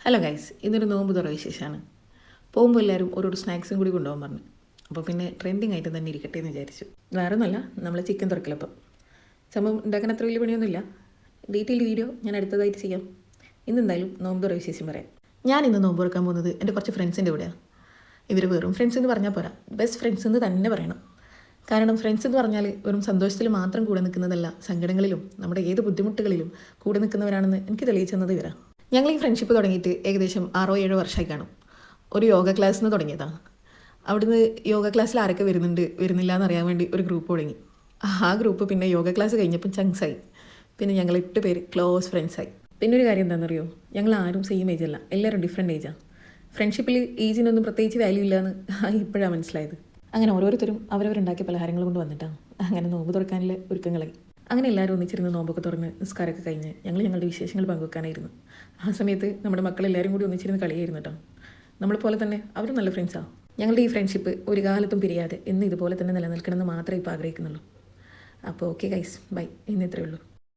Hello guys, ഇന്നൊരു നോമ്പ് തുറ വിശേഷമാണ്. പോകുമ്പോൾ എല്ലാവരും ഓരോരോ സ്നാക്സും കൂടി കൊണ്ടുപോകാൻ പറഞ്ഞു. അപ്പോൾ പിന്നെ ട്രെൻഡിങ് ആയിട്ട് തന്നെ ഇരിക്കട്ടെ എന്ന് വിചാരിച്ചു. വേറെ ഒന്നുമല്ല, നമ്മൾ ചിക്കൻ തുറക്കലപ്പം സംഭവം ഉണ്ടാക്കാൻ അത്ര വലിയ പണിയൊന്നുമില്ല. ഡീറ്റെയിൽഡ് വീഡിയോ ഞാൻ അടുത്തതായിട്ട് ചെയ്യാം. ഇന്നെന്തായാലും നോമ്പ് തുറ വിശേഷം പറയാം. ഞാൻ ഇന്ന് നോമ്പ് തുറക്കാൻ പോകുന്നത് എൻ്റെ കുറച്ച് ഫ്രണ്ട്സിൻ്റെ കൂടെയാണ്. ഇവർ വെറും ഫ്രണ്ട്സ് എന്ന് പറഞ്ഞാൽ പോരാ, ബെസ്റ്റ് ഫ്രണ്ട്സ് എന്ന് തന്നെ പറയണം. കാരണം ഫ്രണ്ട്സ് എന്ന് പറഞ്ഞാൽ വെറും സന്തോഷത്തിൽ മാത്രം കൂടെ നിൽക്കുന്നതല്ല, സങ്കടങ്ങളിലും നമ്മുടെ ഏത് ബുദ്ധിമുട്ടുകളിലും കൂടെ നിൽക്കുന്നവരാണെന്ന് എനിക്ക് തെളിയിച്ചെന്നത് ഇവരാണ്. ഞങ്ങൾ ഈ ഫ്രണ്ട്ഷിപ്പ് തുടങ്ങിയിട്ട് ഏകദേശം 6-7 വർഷമായി കാണും. ഒരു യോഗ ക്ലാസ്സിൽ നിന്ന് തുടങ്ങിയതാണ്. അവിടുന്ന് യോഗ ക്ലാസ്സിൽ ആരൊക്കെ വരുന്നില്ല എന്നറിയാൻ വേണ്ടി ഒരു ഗ്രൂപ്പ് തുടങ്ങി. ആ ഗ്രൂപ്പ് പിന്നെ യോഗ ക്ലാസ് കഴിഞ്ഞപ്പം ചങ്സായി. പിന്നെ ഞങ്ങൾ 8 പേര് ക്ലോസ് ഫ്രണ്ട്സായി. പിന്നെ ഒരു കാര്യം എന്താണെന്നറിയോ, ഞങ്ങൾ ആരും സെയിം ഏജ് അല്ല, എല്ലാവരും ഡിഫറെൻറ്റ് ഏജാണ്. ഫ്രണ്ട്ഷിപ്പിൽ ഏജിനൊന്നും പ്രത്യേകിച്ച് വാല്യൂ ഇല്ലയെന്ന് ഇപ്പോഴാണ് മനസ്സിലായത്. അങ്ങനെ ഓരോരുത്തരും അവരവരുണ്ടാക്കിയ പലഹാരങ്ങൾ കൊണ്ട് വന്നിട്ടാണ് അങ്ങനെ നോമ്പ് തുറക്കാനുള്ള ഒരുക്കങ്ങളായി. അങ്ങനെ എല്ലാവരും ഒന്നിച്ചിരുന്ന് നോമ്പൊക്കെ തുറന്ന് നിസ്കാരമൊക്കെ കഴിഞ്ഞ് ഞങ്ങളുടെ വിശേഷങ്ങൾ പങ്കുവെക്കാനായിരുന്നു. ആ സമയത്ത് നമ്മുടെ മക്കളെല്ലാവരും കൂടി ഒന്നിച്ചിരുന്ന് കളിയായിരുന്നു കേട്ടോ. നമ്മളെപ്പോലെ തന്നെ അവരും നല്ല ഫ്രണ്ട്സാണ്. ഞങ്ങളുടെ ഈ ഫ്രണ്ട്ഷിപ്പ് ഒരു കാലത്തും പിരിയാതെ എന്ന് ഇതുപോലെ തന്നെ നിലനിൽക്കണമെന്ന് മാത്രമേ ഇപ്പോൾ ആഗ്രഹിക്കുന്നുള്ളൂ. അപ്പോൾ ഓക്കെ ഗൈസ്, ബൈ, ഇന്ന് ഇത്രയേ ഉള്ളൂ.